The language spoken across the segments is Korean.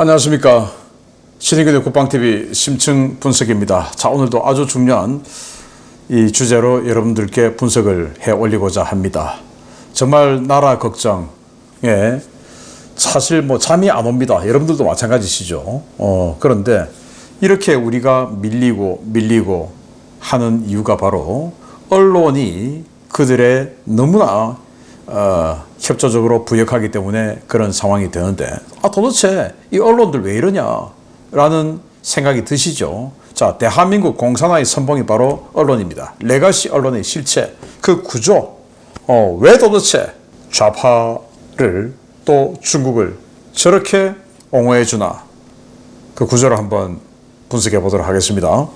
안녕하십니까. 신의교대 국방TV 심층 분석입니다. 자, 오늘도 아주 중요한 이 주제로 여러분들께 분석을 해 올리고자 합니다. 정말 나라 걱정에 사실 잠이 안 옵니다. 여러분들도 마찬가지시죠. 그런데 이렇게 우리가 밀리고 하는 이유가 바로 언론이 그들의 너무나 협조적으로 부역하기 때문에 그런 상황이 되는데, 도대체 이 언론들 왜 이러냐 라는 생각이 드시죠. 자, 대한민국 공산화의 선봉이 바로 언론입니다. 레가시 언론의 실체, 그 구조, 왜 도대체 좌파를 또 중국을 저렇게 옹호해 주나, 그 구조를 한번 분석해 보도록 하겠습니다.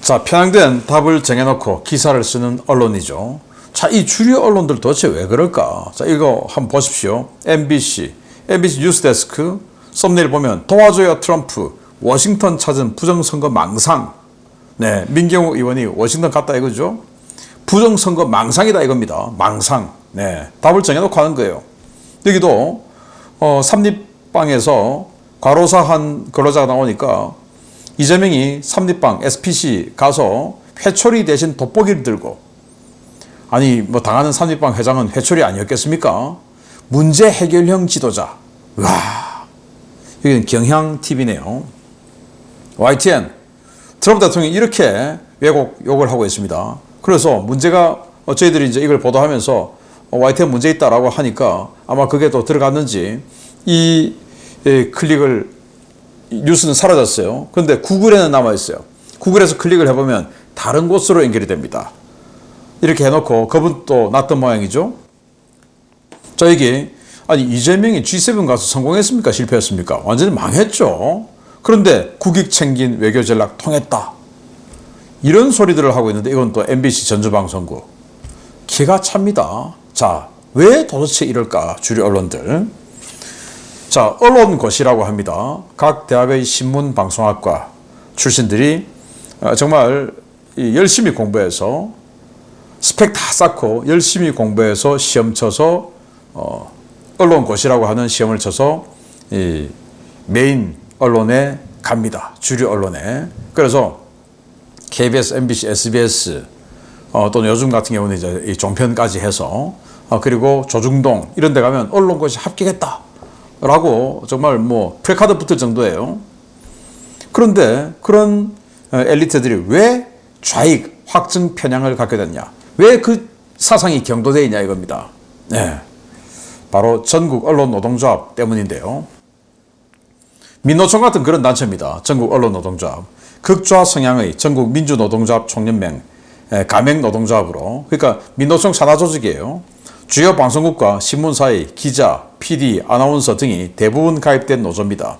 자, 편향된 답을 정해놓고 기사를 쓰는 언론이죠. 자, 이 주류 언론들 도대체 왜 그럴까? 자, 이거 한번 보십시오. MBC 뉴스데스크 썸네일 보면 도와줘요 트럼프, 워싱턴 찾은 부정선거 망상. 네, 민경욱 의원이 워싱턴 갔다 이거죠. 부정선거 망상이다 이겁니다. 망상. 네, 답을 정해놓고 하는 거예요. 여기도 삼립방에서 과로사 한 근로자가 나오니까 이재명이 삼립방 SPC 가서 회초리 대신 돋보기를 들고, 아니 당하는 삼립방 회장은 회초리 아니었겠습니까? 문제 해결형 지도자. 와, 여기는 경향TV네요. YTN, 트럼프 대통령이 이렇게 욕을 하고 있습니다. 그래서 문제가, 저희들이 이제 이걸 보도하면서 YTN 문제 있다라고 하니까 아마 그게 또 들어갔는지 이 클릭을, 뉴스는 사라졌어요. 그런데 구글에는 남아있어요. 구글에서 클릭을 해보면 다른 곳으로 연결이 됩니다. 이렇게 해놓고 그분 또 놨던 모양이죠. 자, 이게 아니 이재명이 G7 가서 성공했습니까? 실패했습니까? 완전히 망했죠. 그런데 국익 챙긴 외교 전략 통했다, 이런 소리들을 하고 있는데 이건 또 MBC 전주방송국. 기가 찹니다. 자, 왜 도대체 이럴까? 주류 언론들. 자, 언론고시라고 합니다. 각 대학의 신문방송학과 출신들이 정말 열심히 공부해서 스펙 다 쌓고 열심히 공부해서 시험 쳐서 언론고시라고 하는 시험을 쳐서 이 메인 언론에 갑니다. 주류 언론에. 그래서 KBS, MBC, SBS, 또는 요즘 같은 경우는 이제 이 종편까지 해서, 그리고 조중동 이런 데 가면 언론고시 합격했다 라고 정말 플래카드 붙을 정도예요. 그런데 그런 엘리트들이 왜 좌익 확증 편향을 갖게 됐냐, 왜 그 사상이 경도되어 있냐 이겁니다. 네, 바로 전국 언론 노동조합 때문인데요. 민노총 같은 그런 단체입니다. 전국 언론 노동조합. 극좌 성향의 전국 민주노동조합 총연맹 가맹 노동조합으로, 그러니까 민노총 산하 조직이에요. 주요 방송국과 신문사의 기자, PD, 아나운서 등이 대부분 가입된 노조입니다.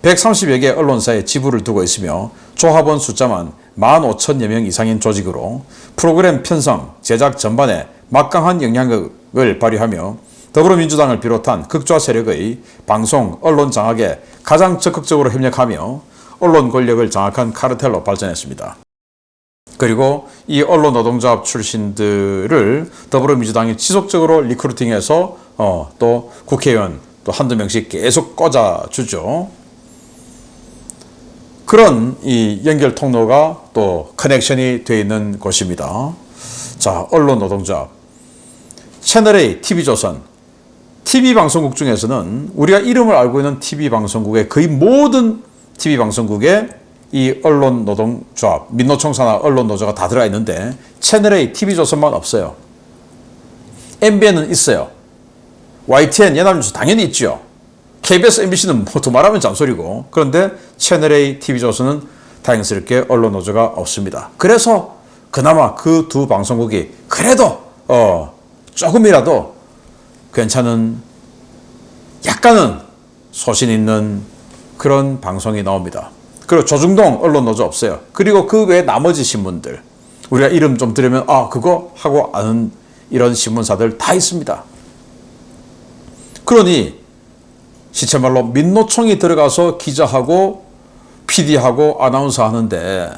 130여 개 언론사에 지부를 두고 있으며 조합원 숫자만 15,000여 명 이상인 조직으로 프로그램 편성, 제작 전반에 막강한 영향력을 발휘하며 더불어민주당을 비롯한 극좌 세력의 방송, 언론 장악에 가장 적극적으로 협력하며 언론 권력을 장악한 카르텔로 발전했습니다. 그리고 이 언론 노동조합 출신들을 더불어민주당이 지속적으로 리크루팅해서 또 국회의원 또 한두 명씩 계속 꽂아주죠. 그런 이 연결 통로가 또 커넥션이 되어 있는 곳입니다. 자, 언론 노동조합. 채널A, TV조선. TV방송국 중에서는 우리가 이름을 알고 있는 TV방송국의 거의 모든 TV방송국에 이 언론 노동조합, 민노총 산하 언론 노조가 다 들어가 있는데 채널A, TV조선만 없어요. MBN은 있어요. YTN, 연합뉴스 당연히 있죠. KBS, MBC는 두말하면 잔소리고. 그런데 채널A, TV조선은 다행스럽게 언론 노조가 없습니다. 그래서 그나마 그 두 방송국이 그래도 조금이라도 괜찮은, 약간은 소신 있는 그런 방송이 나옵니다. 그리고 조중동 언론 노조 없어요. 그리고 그 외 나머지 신문들, 우리가 이름 좀 들으면 그거 하고 아는 이런 신문사들 다 있습니다. 그러니 시체말로 민노총이 들어가서 기자하고 PD하고 아나운서 하는데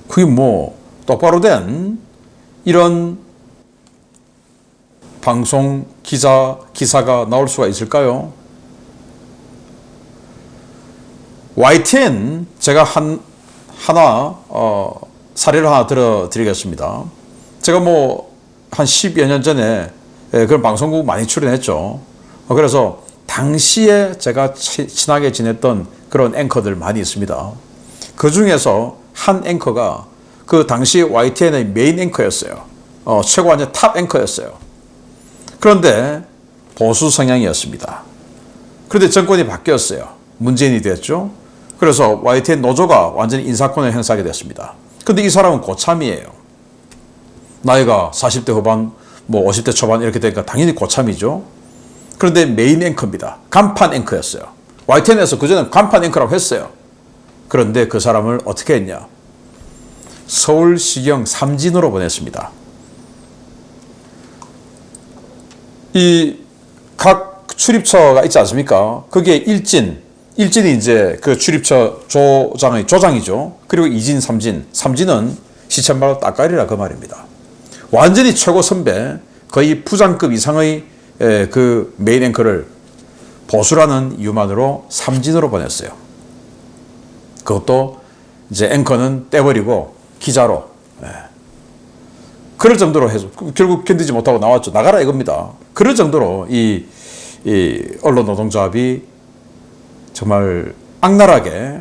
그게 똑바로 된 이런 방송 기사가 나올 수가 있을까요? YTN 제가 사례를 하나 들어드리겠습니다. 제가 뭐 한 10여 년 전에 그런 방송국 많이 출연했죠. 그래서 당시에 제가 친하게 지냈던 그런 앵커들 많이 있습니다. 그 중에서 한 앵커가 그 당시 YTN의 메인 앵커였어요. 최고 완전 탑 앵커였어요. 그런데 보수 성향이었습니다. 그런데 정권이 바뀌었어요. 문재인이 됐죠. 그래서 YTN 노조가 완전히 인사권을 행사하게 됐습니다. 근데 이 사람은 고참이에요. 나이가 40대 후반, 뭐 50대 초반 이렇게 되니까 당연히 고참이죠. 그런데 메인 앵커입니다. 간판 앵커였어요. YTN에서 그전에 간판 앵커라고 했어요. 그런데 그 사람을 어떻게 했냐. 서울시경 삼진으로 보냈습니다. 이 각 출입처가 있지 않습니까? 거기에 일진이 이제 그 출입처 조장이죠. 그리고 이진, 삼진은 시쳇말로 따까리라 그 말입니다. 완전히 최고 선배, 거의 부장급 이상의 그 메인 앵커를 보수라는 이유만으로 삼진으로 보냈어요. 그것도 이제 앵커는 떼버리고 기자로. 그럴 정도로 해서 결국 견디지 못하고 나왔죠. 나가라 이겁니다. 그럴 정도로 이 언론 노동조합이 정말 악랄하게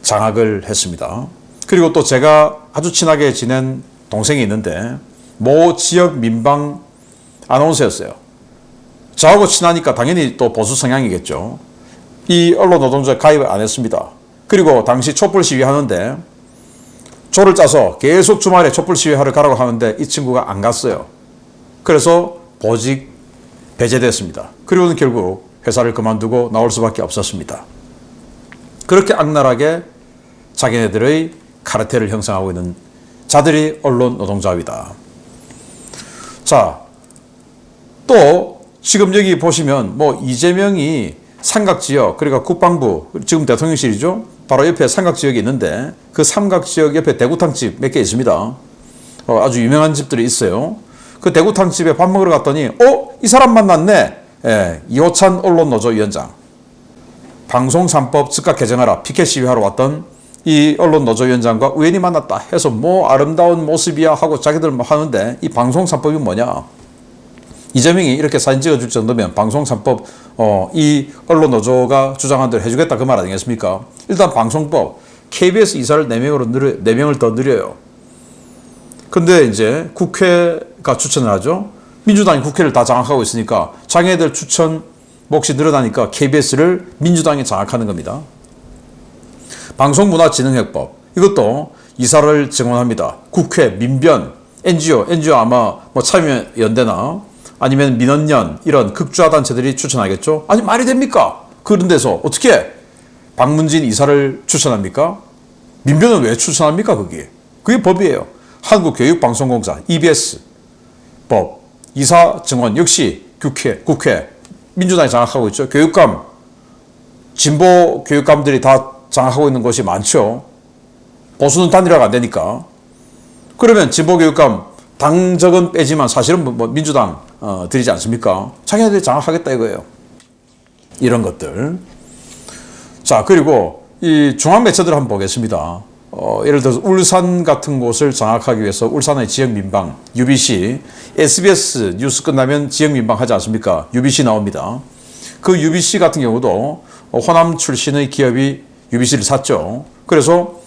장악을 했습니다. 그리고 또 제가 아주 친하게 지낸 동생이 있는데 모 지역 민방 아나운서였어요. 저하고 친하니까 당연히 또 보수 성향이겠죠. 이 언론 노동조합 가입을 안 했습니다. 그리고 당시 촛불 시위 하는데 조를 짜서 계속 주말에 촛불 시위하러 가라고 하는데 이 친구가 안 갔어요. 그래서 보직 배제됐습니다. 그리고는 결국 회사를 그만두고 나올 수밖에 없었습니다. 그렇게 악랄하게 자기네들의 카르텔을 형성하고 있는 자들이 언론 노동조합이다. 자, 또 지금 여기 보시면 뭐 이재명이 삼각지역, 그러니까 국방부, 지금 대통령실이죠. 바로 옆에 삼각지역이 있는데 그 삼각지역 옆에 대구탕집 몇 개 있습니다. 아주 유명한 집들이 있어요. 그 대구탕집에 밥 먹으러 갔더니 이 사람 만났네. 이호찬 언론노조위원장. 방송 3법 즉각 개정하라 피켓 시위하러 왔던 이 언론노조위원장과 우연히 만났다 해서 뭐 아름다운 모습이야 하고 자기들 뭐 하는데 이 방송 3법이 뭐냐. 이재명이 이렇게 사진 찍어줄 정도면 방송 3법 이 언론노조가 주장한 대로 해주겠다 그 말 아니겠습니까? 일단 방송법 KBS 이사를 4명을 더 늘려요. 근데 이제 국회가 추천을 하죠. 민주당이 국회를 다 장악하고 있으니까 자기네들 추천 몫이 늘어나니까 KBS를 민주당이 장악하는 겁니다. 방송문화진흥회법 이것도 이사를 증원합니다. 국회, 민변, NGO 아마 뭐 참여연대나 아니면 민원연 이런 극좌 단체들이 추천하겠죠. 아니 말이 됩니까? 그런 데서 어떻게 박문진 이사를 추천합니까? 민변은 왜 추천합니까? 그게 법이에요. 한국교육방송공사 EBS 법 이사 증원 역시 국회 민주당이 장악하고 있죠. 교육감 진보 교육감들이 다 장악하고 있는 곳이 많죠. 보수는 단일화가 안 되니까. 그러면 진보 교육감 당적은 빼지만 사실은 뭐 민주당 들이지 않습니까? 자기네들이 장악하겠다 이거예요. 이런 것들. 자, 그리고 이 중앙 매체들 한번 보겠습니다. 예를 들어서 울산 같은 곳을 장악하기 위해서 울산의 지역 민방 UBC, SBS 뉴스 끝나면 지역 민방 하지 않습니까? UBC 나옵니다. 그 UBC 같은 경우도 호남 출신의 기업이 UBC를 샀죠. 그래서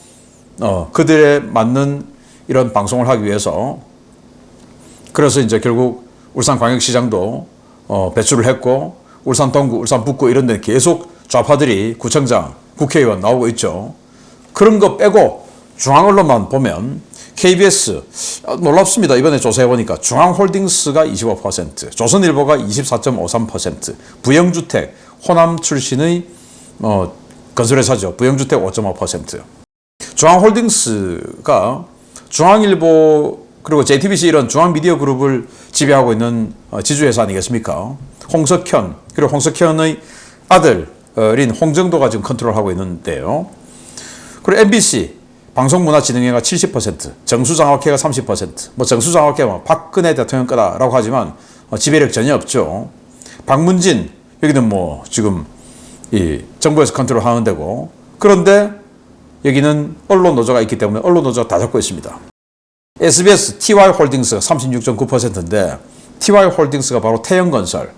그들에 맞는 이런 방송을 하기 위해서 그래서 이제 결국 울산광역시장도 배출을 했고 울산 동구, 울산 북구 이런 데 계속 좌파들이 구청장, 국회의원 나오고 있죠. 그런 거 빼고 중앙 언론만 보면 KBS 놀랍습니다. 이번에 조사해 보니까 중앙홀딩스가 25%, 조선일보가 24.53%, 부영주택 호남 출신의 건설회사죠. 부영주택 5.5%. 중앙홀딩스가 중앙일보 그리고 JTBC 이런 중앙미디어 그룹을 지배하고 있는 지주회사 아니겠습니까? 홍석현, 그리고 홍석현의 아들인 홍정도가 지금 컨트롤하고 있는데요. 그리고 MBC, 방송문화진흥회가 70%, 정수장학회가 30%, 뭐 정수장학회가 박근혜 대통령 거다라고 하지만 지배력 전혀 없죠. 박문진, 여기는 뭐 지금 이 정부에서 컨트롤하는 데고, 그런데 여기는 언론 노조가 있기 때문에 언론 노조가 다 잡고 있습니다. SBS TY홀딩스가 36.9%인데 TY홀딩스가 바로 태영건설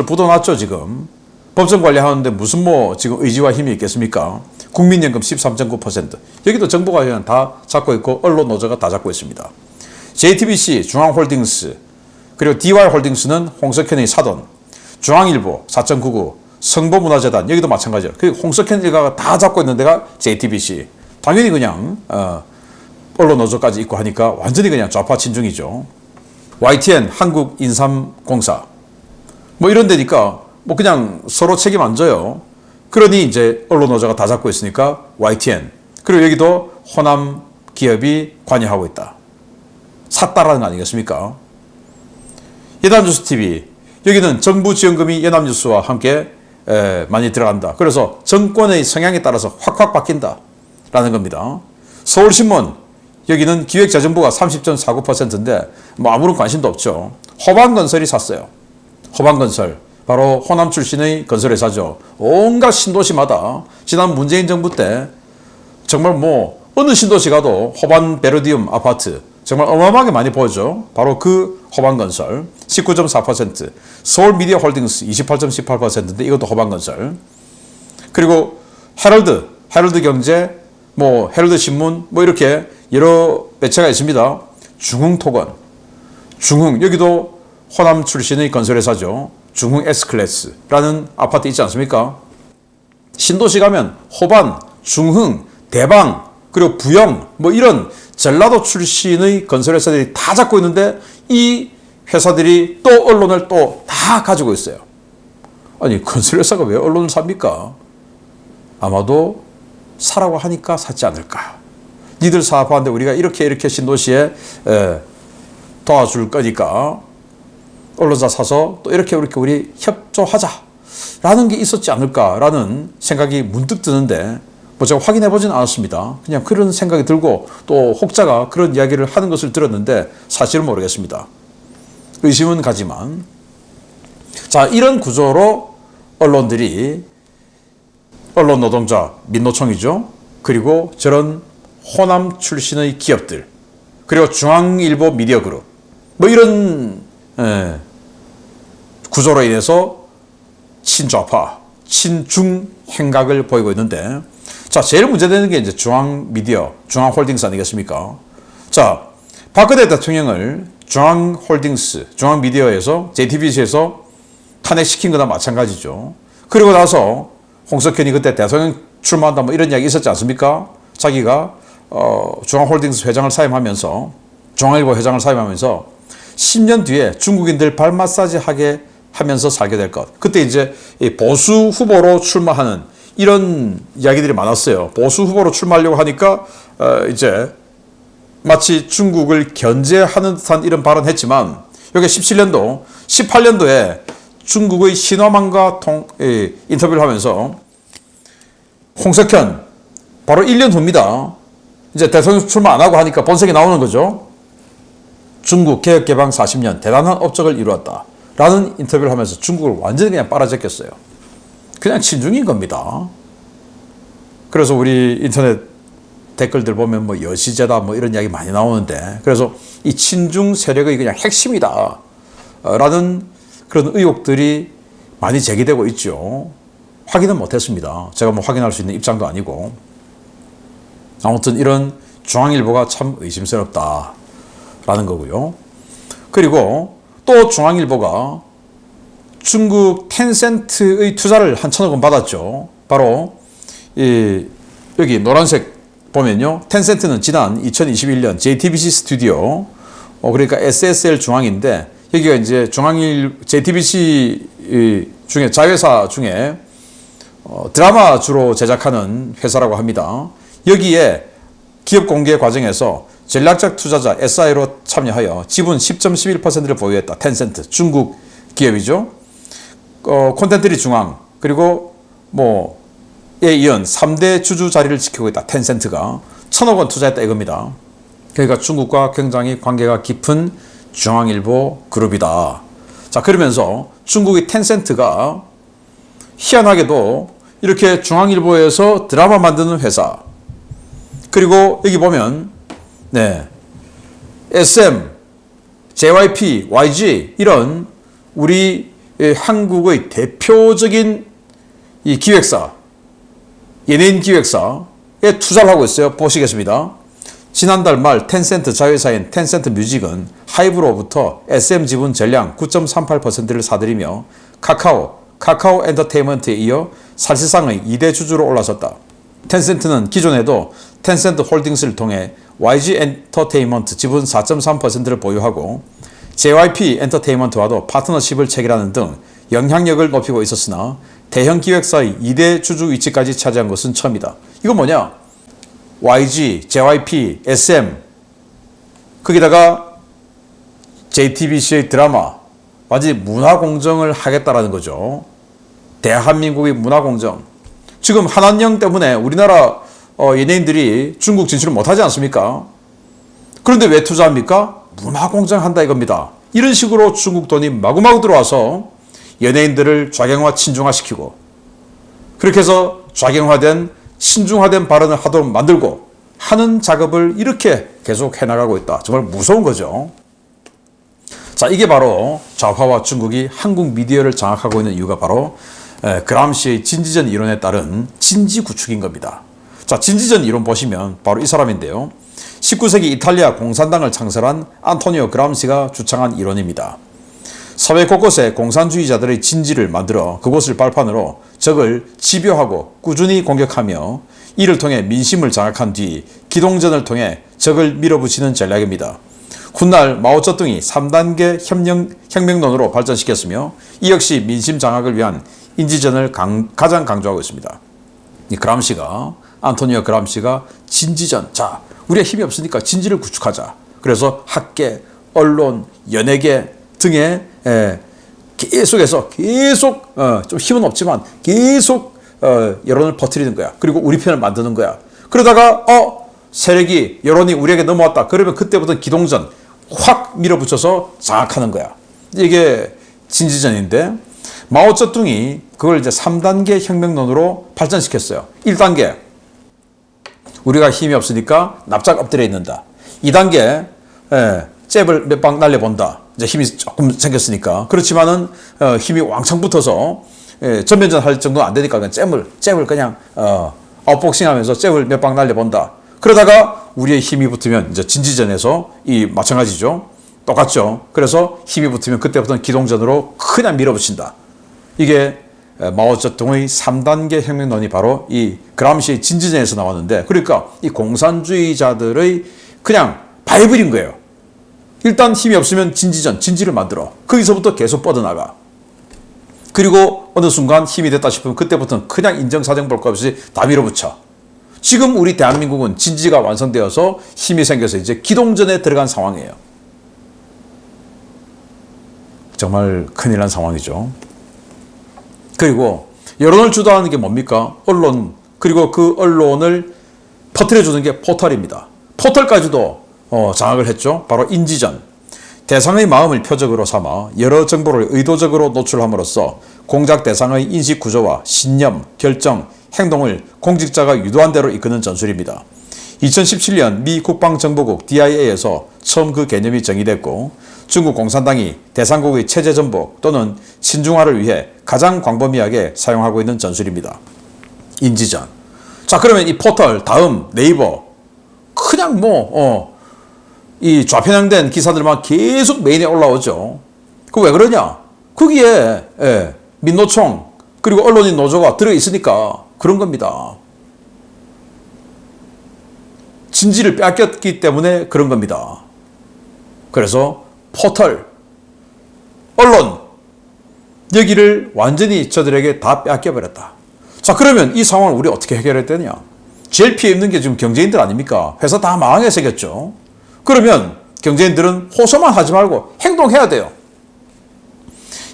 부도났죠. 지금 법정 관리하는데 무슨 지금 의지와 힘이 있겠습니까? 국민연금 13.9%, 여기도 정부가 그냥 다 잡고 있고 언론 노조가 다 잡고 있습니다. JTBC 중앙홀딩스 그리고 DY홀딩스는 홍석현의 사돈, 중앙일보 4.99, 성보문화재단 여기도 마찬가지예요. 홍석현 일가가 다 잡고 있는 데가 JTBC. 당연히 그냥 언론 노조까지 있고 하니까 완전히 그냥 좌파 친중이죠. YTN 한국인삼공사 이런 데니까 그냥 서로 책임 안 져요. 그러니 이제 언론 노조가 다 잡고 있으니까 YTN, 그리고 여기도 호남 기업이 관여하고 있다. 샀다라는 거 아니겠습니까? 연합뉴스 TV, 여기는 정부 지원금이 연합뉴스와 함께 많이 들어간다. 그래서 정권의 성향에 따라서 확확 바뀐다라는 겁니다. 서울신문, 여기는 기획재정부가 30.49%인데 아무런 관심도 없죠. 호반건설이 샀어요. 호반건설, 바로 호남 출신의 건설회사죠. 온갖 신도시마다 지난 문재인 정부 때 정말 어느 신도시 가도 호반 베르디움 아파트 정말 어마어마하게 많이 보여죠. 바로 그 호반건설 19.4%, 서울미디어홀딩스 28.18%인데 이것도 호반건설. 그리고 헤럴드경제, 헤럴드신문 이렇게 여러 매체가 있습니다. 중흥토건, 여기도 호남 출신의 건설회사죠. 중흥 S클래스라는 아파트 있지 않습니까? 신도시 가면 호반, 중흥, 대방, 그리고 부영 이런 전라도 출신의 건설회사들이 다 잡고 있는데 이 회사들이 또 언론을 또 다 가지고 있어요. 아니, 건설회사가 왜 언론을 삽니까? 아마도 사라고 하니까 샀지 않을까. 니들 사업하는데 우리가 이렇게 신도시에 도와줄 거니까 언론사 사서 또 이렇게 우리 협조하자라는 게 있었지 않을까라는 생각이 문득 드는데 제가 확인해 보진 않았습니다. 그냥 그런 생각이 들고 또 혹자가 그런 이야기를 하는 것을 들었는데 사실은 모르겠습니다. 의심은 가지만, 자, 이런 구조로 언론들이, 언론 노동자 민노총이죠. 그리고 저런 호남 출신의 기업들, 그리고 중앙일보 미디어그룹 이런 구조로 인해서 친좌파, 친중 행각을 보이고 있는데, 자, 제일 문제되는 게 이제 중앙미디어, 중앙홀딩스 아니겠습니까? 자, 박근혜 대통령을 중앙홀딩스, 중앙미디어에서, JTBC에서 탄핵시킨 거나 마찬가지죠. 그리고 나서 홍석현이 그때 대통령 출마한다 이런 이야기 있었지 않습니까? 자기가 중앙홀딩스 회장을 사임하면서, 중앙일보 회장을 사임하면서 10년 뒤에 중국인들 발 마사지 하게 하면서 살게 될 것. 그때 이제 보수 후보로 출마하는 이런 이야기들이 많았어요. 보수 후보로 출마하려고 하니까 이제 마치 중국을 견제하는 듯한 이런 발언을 했지만, 여기 17년도, 18년도에 중국의 신화망과 인터뷰를 하면서 홍석현 바로 1년 후입니다. 이제 대통령 출마 안 하고 하니까 본색이 나오는 거죠. 중국 개혁개방 40년 대단한 업적을 이루었다 라는 인터뷰를 하면서 중국을 완전히 그냥 빨아제꼈어요. 그냥 친중인 겁니다. 그래서 우리 인터넷 댓글들 보면 여시제다 이런 이야기 많이 나오는데, 그래서 이 친중 세력의 그냥 핵심이다 라는 그런 의혹들이 많이 제기되고 있죠. 확인은 못했습니다. 제가 확인할 수 있는 입장도 아니고. 아무튼 이런 중앙일보가 참 의심스럽다 라는 거고요. 그리고 또 중앙일보가 중국 텐센트의 투자를 한 1,000억 원 받았죠. 바로 여기 노란색 보면요, 텐센트는 지난 2021년 JTBC 스튜디오, 그러니까 SSL 중앙인데, 여기가 이제 JTBC 중에 자회사 중에 드라마 주로 제작하는 회사라고 합니다. 여기에 기업 공개 과정에서 전략적 투자자 SI로 참여하여 지분 10.11%를 보유했다. 텐센트, 중국 기업이죠. 콘텐츠리 중앙, 그리고 에 이은 3대 주주 자리를 지키고 있다. 텐센트가 1,000억 원 투자했다 이겁니다. 그러니까 중국과 굉장히 관계가 깊은 중앙일보 그룹이다. 자, 그러면서 중국의 텐센트가 희한하게도 이렇게 중앙일보에서 드라마 만드는 회사, 그리고 여기 보면 SM, JYP, YG 이런 우리 한국의 대표적인 이 기획사, 연예인 기획사에 투자를 하고 있어요. 보시겠습니다. 지난달 말 텐센트 자회사인 텐센트 뮤직은 하이브로부터 SM 지분 전량 9.38%를 사들이며 카카오 엔터테인먼트에 이어 사실상의 2대 주주로 올라섰다. 텐센트는 기존에도 텐센트 홀딩스를 통해 YG 엔터테인먼트 지분 4.3%를 보유하고 JYP 엔터테인먼트와도 파트너십을 체결하는 등 영향력을 높이고 있었으나 대형 기획사의 2대 주주 위치까지 차지한 것은 처음이다. 이건 뭐냐? YG, JYP, SM, 거기다가 JTBC의 드라마, 완전히 문화공정을 하겠다라는 거죠. 대한민국의 문화공정. 지금 한한령 때문에 우리나라 연예인들이 중국 진출을 못하지 않습니까? 그런데 왜 투자합니까? 문화공정 한다 이겁니다. 이런 식으로 중국 돈이 마구마구 들어와서 연예인들을 좌경화, 친중화시키고 그렇게 해서 좌경화된, 친중화된 발언을 하도록 만들고 하는 작업을 이렇게 계속 해나가고 있다. 정말 무서운 거죠. 자, 이게 바로 좌파와 중국이 한국 미디어를 장악하고 있는 이유가 바로 그람시의 진지전 이론에 따른 진지 구축인 겁니다. 자, 진지전 이론 보시면 바로 이 사람인데요. 19세기 이탈리아 공산당을 창설한 안토니오 그람시가 주창한 이론입니다. 사회 곳곳에 공산주의자들의 진지를 만들어 그곳을 발판으로 적을 집요하고 꾸준히 공격하며 이를 통해 민심을 장악한 뒤 기동전을 통해 적을 밀어붙이는 전략입니다. 훗날 마오쩌둥이 3단계 혁명론으로 발전시켰으며 이 역시 민심 장악을 위한 인지전을 가장 강조하고 있습니다. 이 그람시가, 안토니오 그람시가 진지전, 자, 우리가 힘이 없으니까 진지를 구축하자. 그래서 학계, 언론, 연예계 등에 계속 좀 힘은 없지만 계속 여론을 퍼뜨리는 거야. 그리고 우리 편을 만드는 거야. 그러다가 세력이, 여론이 우리에게 넘어왔다. 그러면 그때부터 기동전 확 밀어붙여서 장악하는 거야. 이게 진지전인데 마오쩌둥이 그걸 이제 3단계 혁명론으로 발전시켰어요. 1단계 우리가 힘이 없으니까 납작 엎드려 있는다. 2단계 잽을 몇 방 날려본다. 이제 힘이 조금 생겼으니까. 그렇지만은 힘이 왕창 붙어서 전면전 할 정도는 안 되니까 그냥 잽을 그냥 아웃복싱 하면서 잽을 몇 방 날려본다. 그러다가 우리의 힘이 붙으면 이제 진지전에서 이 마찬가지죠. 똑같죠. 그래서 힘이 붙으면 그때부터는 기동전으로 그냥 밀어붙인다. 이게 마오쩌둥의 3단계 혁명론이 바로 이 그람시의 진지전에서 나왔는데, 그러니까 이 공산주의자들의 그냥 바이블인 거예요. 일단 힘이 없으면 진지전, 진지를 만들어. 거기서부터 계속 뻗어나가. 그리고 어느 순간 힘이 됐다 싶으면 그때부터는 그냥 인정사정 볼 것 없이 다 밀어붙여. 지금 우리 대한민국은 진지가 완성되어서 힘이 생겨서 이제 기동전에 들어간 상황이에요. 정말 큰일 난 상황이죠. 그리고 여론을 주도하는 게 뭡니까? 언론, 그리고 그 언론을 퍼뜨려주는 게 포털입니다. 포털까지도 장악을 했죠. 바로 인지전. 대상의 마음을 표적으로 삼아 여러 정보를 의도적으로 노출함으로써 공작 대상의 인식 구조와 신념, 결정, 행동을 공직자가 유도한 대로 이끄는 전술입니다. 2017년 미 국방정보국 DIA에서 처음 그 개념이 정의됐고 중국 공산당이 대상국의 체제 전복 또는 친중화를 위해 가장 광범위하게 사용하고 있는 전술입니다. 인지전. 자, 그러면 이 포털, 다음 네이버, 그냥 이 좌편향된 기사들만 계속 메인에 올라오죠. 그 왜 그러냐? 거기에 민노총 그리고 언론인 노조가 들어있으니까 그런 겁니다. 진지를 빼앗겼기 때문에 그런 겁니다. 그래서 포털, 언론, 여기를 완전히 저들에게 다 빼앗겨버렸다. 자, 그러면 이 상황을 우리 어떻게 해결해야 되냐? 제일 피해 입는 게 지금 경제인들 아닙니까? 회사 다 망하게 생겼죠. 그러면 경제인들은 호소만 하지 말고 행동해야 돼요.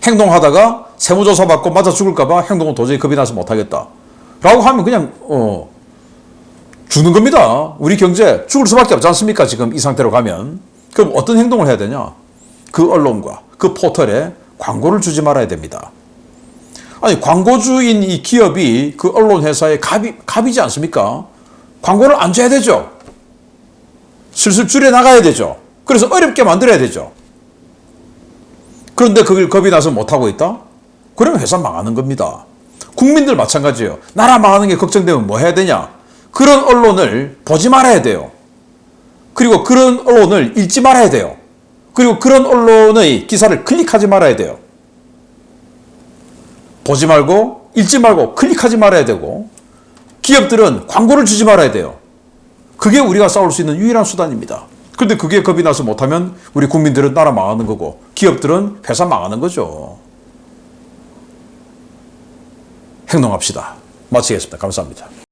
행동하다가 세무조사 받고 맞아 죽을까봐 행동은 도저히 겁이 나서 못하겠다 라고 하면 그냥 죽는 겁니다. 우리 경제 죽을 수밖에 없지 않습니까? 지금 이 상태로 가면. 그럼 어떤 행동을 해야 되냐? 그 언론과 그 포털에 광고를 주지 말아야 됩니다. 아니 광고주인 이 기업이 그 언론 회사의 갑이지 않습니까? 광고를 안 줘야 되죠. 슬슬 줄여 나가야 되죠. 그래서 어렵게 만들어야 되죠. 그런데 그걸 겁이 나서 못하고 있다? 그러면 회사 망하는 겁니다. 국민들 마찬가지예요. 나라 망하는 게 걱정되면 뭐 해야 되냐? 그런 언론을 보지 말아야 돼요. 그리고 그런 언론을 읽지 말아야 돼요. 그리고 그런 언론의 기사를 클릭하지 말아야 돼요. 보지 말고 읽지 말고 클릭하지 말아야 되고, 기업들은 광고를 주지 말아야 돼요. 그게 우리가 싸울 수 있는 유일한 수단입니다. 그런데 그게 겁이 나서 못하면 우리 국민들은 나라 망하는 거고 기업들은 회사 망하는 거죠. 행동합시다. 마치겠습니다. 감사합니다.